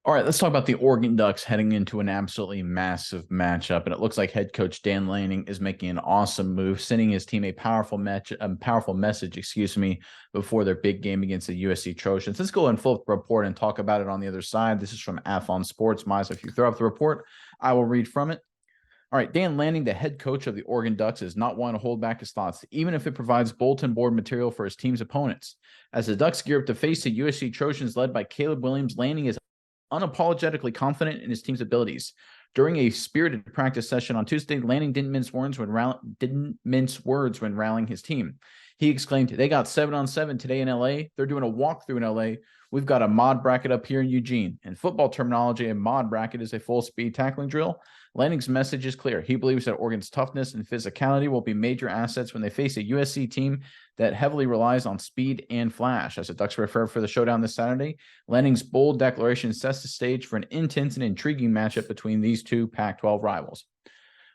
All right, let's talk about the Oregon Ducks heading into an absolutely massive matchup. And it looks like head coach Dan Lanning is making an awesome move, sending his team a powerful message, before their big game against the USC Trojans. Let's go and flip the report and talk about it on the other side. This is from Athlon Sports. Miles, if you throw up the report, I will read from it. All right, Dan Lanning, the head coach of the Oregon Ducks, is not one to hold back his thoughts, even if it provides bulletin board material for his team's opponents. As the Ducks gear up to face the USC Trojans led by Caleb Williams, Lanning is unapologetically confident in his team's abilities. During a spirited practice session on Tuesday, Lanning didn't mince words when rallying his team. He exclaimed, "They got 7-on-7 today in LA. They're doing a walkthrough in LA. We've got a mod bracket up here in Eugene." In football terminology, a mod bracket is a full-speed tackling drill. Lanning's message is clear. He believes that Oregon's toughness and physicality will be major assets when they face a USC team that heavily relies on speed and flash. As the Ducks prepare for the showdown this Saturday, Lanning's bold declaration sets the stage for an intense and intriguing matchup between these two Pac-12 rivals.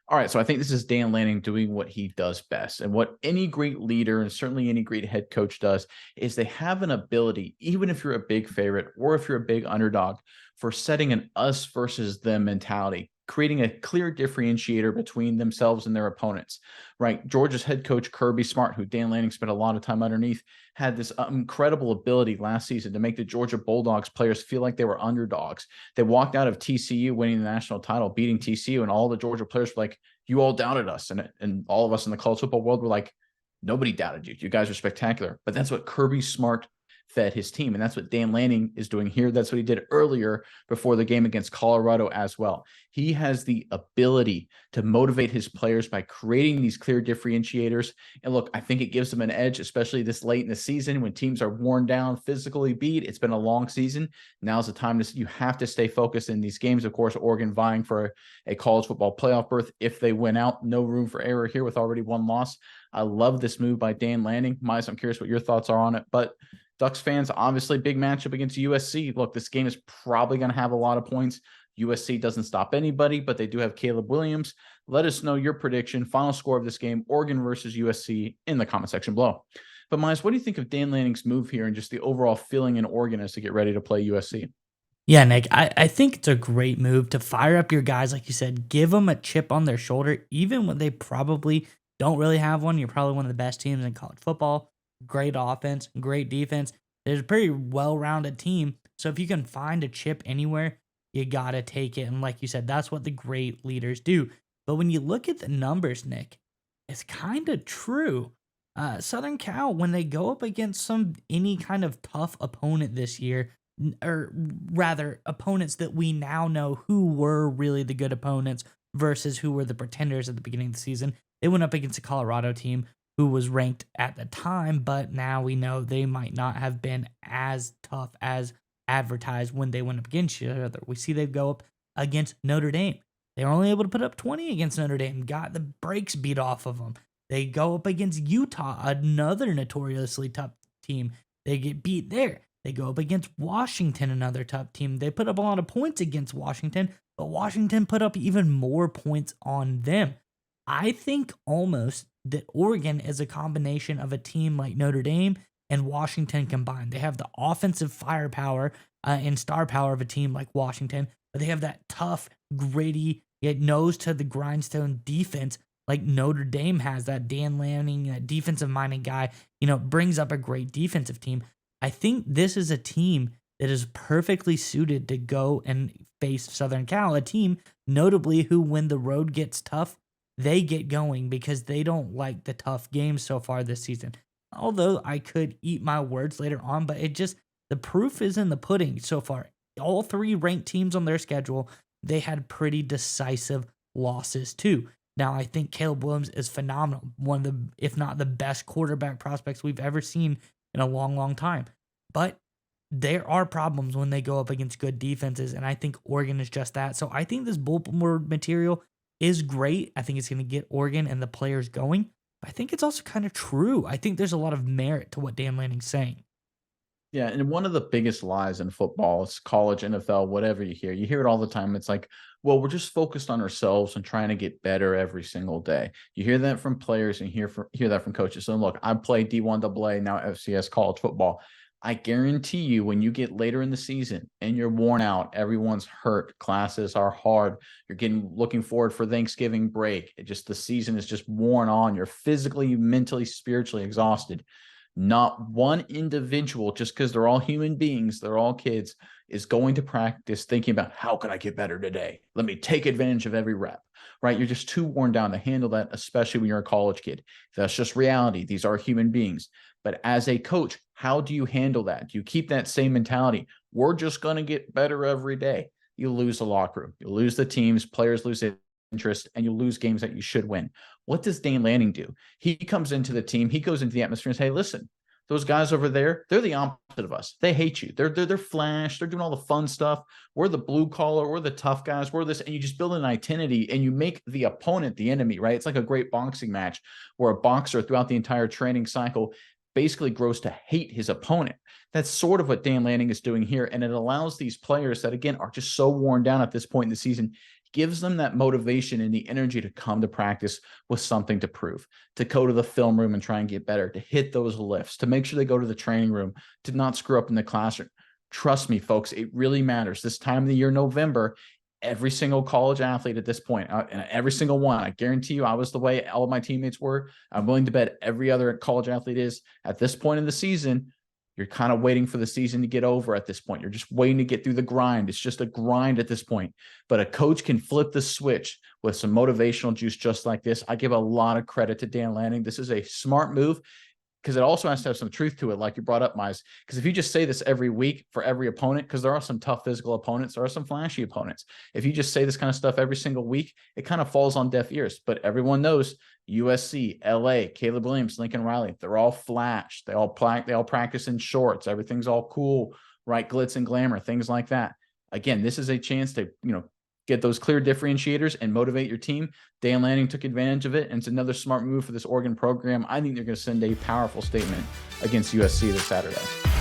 All right, so I think this is Dan Lanning doing what he does best. And what any great leader and certainly any great head coach does is they have an ability, even if you're a big favorite or if you're a big underdog, for setting an us versus them mentality, creating a clear differentiator between themselves and their opponents, right? Georgia's head coach, Kirby Smart, who Dan Lanning spent a lot of time underneath, had this incredible ability last season to make the Georgia Bulldogs players feel like they were underdogs. They walked out of TCU winning the national title, beating TCU, and all the Georgia players were like, "You all doubted us." And all of us in the college football world were like, "Nobody doubted you. You guys are spectacular." But that's what Kirby Smart fed his team. And that's what Dan Lanning is doing here. That's what he did earlier before the game against Colorado as well. He has the ability to motivate his players by creating these clear differentiators. And look, I think it gives them an edge, especially this late in the season when teams are worn down, physically beat. It's been a long season. Now's the time you have to stay focused in these games. Of course, Oregon vying for a college football playoff berth. If they win out, no room for error here with already one loss. I love this move by Dan Lanning. Miles, I'm curious what your thoughts are on it, but Ducks fans, obviously big matchup against USC. Look, this game is probably going to have a lot of points. USC doesn't stop anybody, but they do have Caleb Williams. Let us know your prediction, final score of this game, Oregon versus USC, in the comment section below. But Miles, what do you think of Dan Lanning's move here and just the overall feeling in Oregon as to get ready to play USC? Yeah, Nick, I think it's a great move to fire up your guys. Like you said, give them a chip on their shoulder, even when they probably don't really have one. You're probably one of the best teams in college football. Great offense, great defense. There's a pretty well-rounded team. So if you can find a chip anywhere, you got to take it. And like you said, that's what the great leaders do. But when you look at the numbers, Nick, it's kind of true. Southern Cal, when they go up against any kind of tough opponent this year, or rather opponents that we now know who were really the good opponents versus who were the pretenders at the beginning of the season, they went up against a Colorado team who was ranked at the time, but now we know they might not have been as tough as advertised when they went up against each other. We see they go up against Notre Dame. They were only able to put up 20 against Notre Dame, got the brakes beat off of them. They go up against Utah, another notoriously tough team. They get beat there. They go up against Washington, another tough team. They put up a lot of points against Washington, but Washington put up even more points on them. I think almost that Oregon is a combination of a team like Notre Dame and Washington combined. They have the offensive firepower and star power of a team like Washington, but they have that tough, gritty, yet nose to the grindstone defense like Notre Dame has. That Dan Lanning, that defensive minded guy, brings up a great defensive team. I think this is a team that is perfectly suited to go and face Southern Cal, a team notably who, when the road gets tough, they get going because they don't like the tough games so far this season. Although I could eat my words later on, but the proof is in the pudding so far. All three ranked teams on their schedule, they had pretty decisive losses too. Now, I think Caleb Williams is phenomenal. One of the, if not the best quarterback prospects we've ever seen in a long, long time. But there are problems when they go up against good defenses, and I think Oregon is just that. So I think this bulletin board material is great. I think it's going to get Oregon and the players going. But I think it's also kind of true. I think there's a lot of merit to what Dan Lanning's saying. Yeah, and one of the biggest lies in football, it's college, NFL, whatever you hear it all the time. It's like, well, we're just focused on ourselves and trying to get better every single day. You hear that from players and hear that from coaches. So look, I play D1 AA, now FCS college football. I guarantee you, when you get later in the season and you're worn out, everyone's hurt, classes are hard, you're looking forward for Thanksgiving break. The season is just worn on. You're physically, mentally, spiritually exhausted. Not one individual, just because they're all human beings, they're all kids, is going to practice thinking about how can I get better today? Let me take advantage of every rep, right? You're just too worn down to handle that, especially when you're a college kid. That's just reality. These are human beings. But as a coach, how do you handle that? Do you keep that same mentality? We're just going to get better every day. You lose the locker room. You lose the teams. Players lose interest, and you lose games that you should win. What does Dan Lanning do? He comes into the team. He goes into the atmosphere and says, hey, listen, those guys over there, they're the opposite of us. They hate you. They're flash. They're doing all the fun stuff. We're the blue collar. We're the tough guys. We're this. And you just build an identity and you make the opponent the enemy, right? It's like a great boxing match where a boxer throughout the entire training cycle basically grows to hate his opponent. That's sort of what Dan Lanning is doing here. And it allows these players that, again, are just so worn down at this point in the season, gives them that motivation and the energy to come to practice with something to prove, to go to the film room and try and get better, to hit those lifts, to make sure they go to the training room, to not screw up in the classroom. Trust me, folks, it really matters. This time of the year, November, every single college athlete at this point, and every single one, I guarantee you, I was the way all of my teammates were. I'm willing to bet every other college athlete is at this point in the season. You're kind of waiting for the season to get over at this point. You're just waiting to get through the grind. It's just a grind at this point. But a coach can flip the switch with some motivational juice just like this. I give a lot of credit to Dan Lanning. This is a smart move, because it also has to have some truth to it, like you brought up, Mize. Because if you just say this every week for every opponent, because there are some tough physical opponents, there are some flashy opponents. If you just say this kind of stuff every single week, it kind of falls on deaf ears. But everyone knows USC, LA, Caleb Williams, Lincoln Riley, they're all flash. They all practice in shorts. Everything's all cool, right? Glitz and glamour, things like that. Again, this is a chance to, get those clear differentiators and motivate your team. Dan Lanning took advantage of it, and it's another smart move for this Oregon program. I think they're going to send a powerful statement against USC this Saturday.